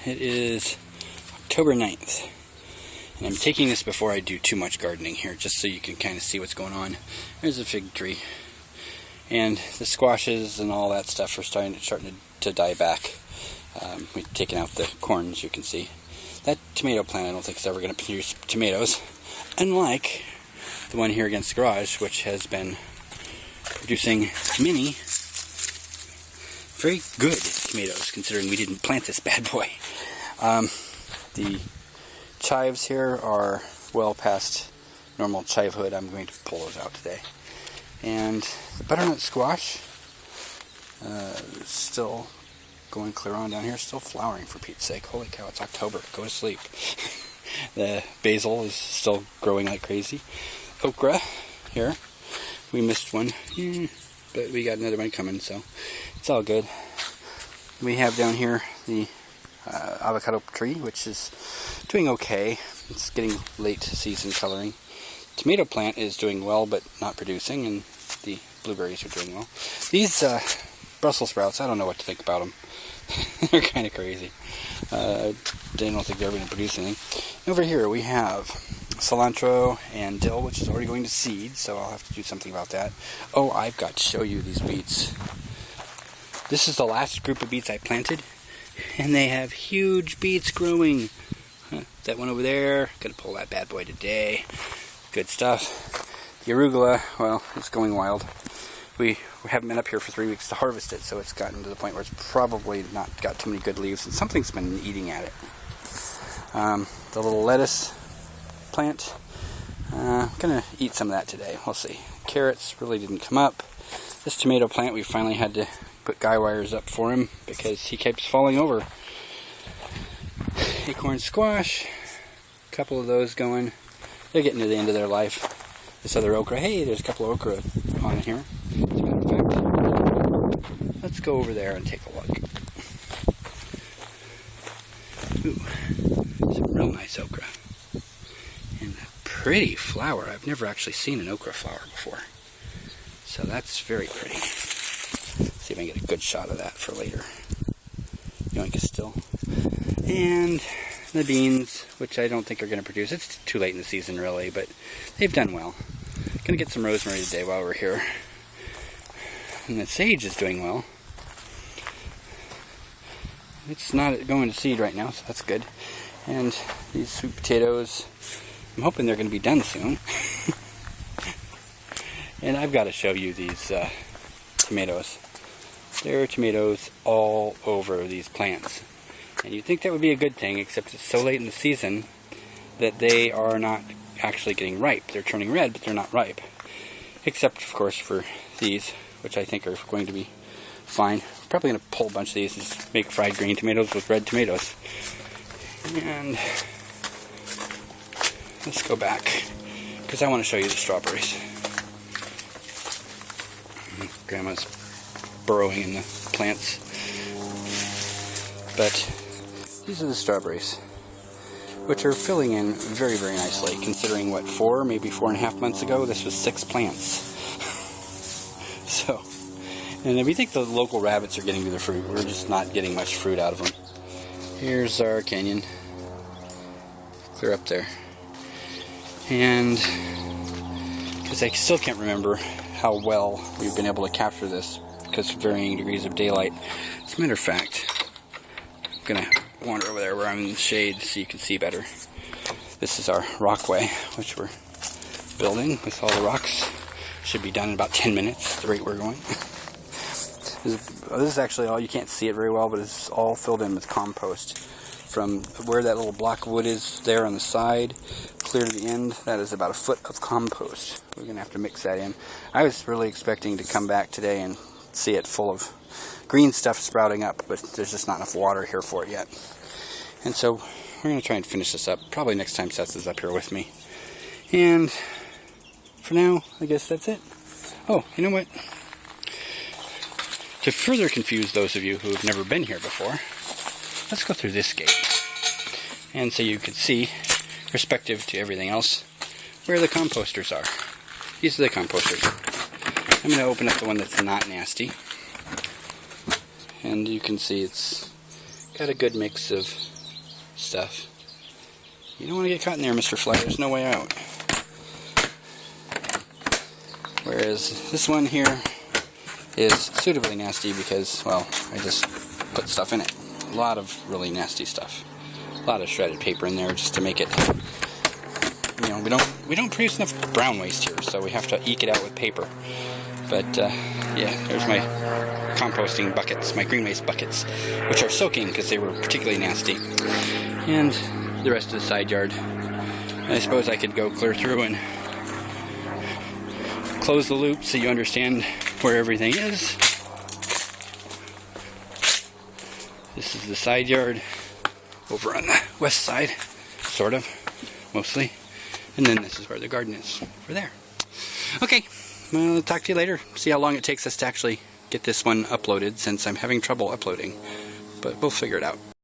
It is October 9th. And I'm taking this before I do too much gardening here, just so you can kind of see what's going on. There's a fig tree. And the squashes and all that stuff are starting to die back. We've taken out the corn, as you can see. That tomato plant I don't think is ever going to produce tomatoes, unlike the one here against the garage, which has been producing many very good tomatoes, considering we didn't plant this bad boy. The chives here are well past normal chivehood. I'm going to pull those out today. And the butternut squash is still going clear on down here, still flowering for Pete's sake. Holy cow, it's October. Go to sleep. The basil is still growing like crazy. Okra here. We missed one, but we got another one coming, so it's all good. We have down here the avocado tree, which is doing okay. It's getting late season coloring. Tomato plant is doing well, but not producing, and the blueberries are doing well. These Brussels sprouts, I don't know what to think about them. They're kind of crazy. I don't think they're going to produce anything. Over here we have cilantro and dill, which is already going to seed, so I'll have to do something about that. Oh, I've got to show you these beets. This is the last group of beets I planted, and they have huge beets growing. That one over there, gonna pull that bad boy today. Good stuff. The arugula, well, it's going wild. We haven't been up here for 3 weeks to harvest it, so it's gotten to the point where it's probably not got too many good leaves, and something's been eating at it. The little lettuce plant, I'm gonna eat some of that today. We'll see. Carrots really didn't come up. This tomato plant, we finally had to put guy wires up for him because he keeps falling over. Acorn squash, a couple of those going. They're getting to the end of their life. This other okra, hey, there's a couple of okra on here. As a matter of fact, let's go over there and take a look. Ooh, some real nice okra. And a pretty flower. I've never actually seen an okra flower before. So that's very pretty. Let's see if I can get a good shot of that for later. Yoink is still. And the beans, which I don't think are going to produce. It's too late in the season, really, but they've done well. Going to get some rosemary today while we're here. And the sage is doing well. It's not going to seed right now, so that's good. And these sweet potatoes, I'm hoping they're going to be done soon. And I've got to show you these tomatoes. There are tomatoes all over these plants. And you'd think that would be a good thing, except it's so late in the season that they are not actually getting ripe. They're turning red, but they're not ripe. Except, of course, for these, which I think are going to be fine. I'm probably going to pull a bunch of these and just make fried green tomatoes with red tomatoes. And let's go back, because I want to show you the strawberries. Grandma's burrowing in the plants. But these are the strawberries, which are filling in very, very nicely, considering what, maybe 4.5 months ago, this was 6 plants. So, and if you think the local rabbits are getting to the fruit, we're just not getting much fruit out of them. Here's our canyon. Clear up there. And, because I still can't remember how well we've been able to capture this, because of varying degrees of daylight. As a matter of fact, I'm going to wander over there where I'm in the shade so you can see better. This is our rockway, which we're building with all the rocks. Should be done in about 10 minutes, the rate we're going. This is actually all, you can't see it very well, but it's all filled in with compost. From where that little block of wood is there on the side, clear to the end, that is about 1 foot of compost. We're going to have to mix that in. I was really expecting to come back today and see it full of green stuff sprouting up, but there's just not enough water here for it yet. And so we're going to try and finish this up, probably next time Seth is up here with me. And for now, I guess that's it. Oh, you know what? To further confuse those of you who have never been here before, let's go through this gate. And so you can see, respective to everything else, where the composters are. These are the composters. I'm going to open up the one that's not nasty. And you can see it's got a good mix of stuff. You don't want to get caught in there, Mr. Fly. There's no way out. Whereas this one here is suitably nasty because, well, I just put stuff in it. A lot of really nasty stuff. A lot of shredded paper in there just to make it, you know, we don't produce enough brown waste here, so we have to eke it out with paper. But yeah, there's my composting buckets, my green waste buckets, which are soaking because they were particularly nasty. And the rest of the side yard. I suppose I could go clear through and close the loop so you understand where everything is. This is the side yard over on the west side, sort of, mostly. And then this is where the garden is, over there. Okay, well, I'll talk to you later. See how long it takes us to actually get this one uploaded, since I'm having trouble uploading. But we'll figure it out.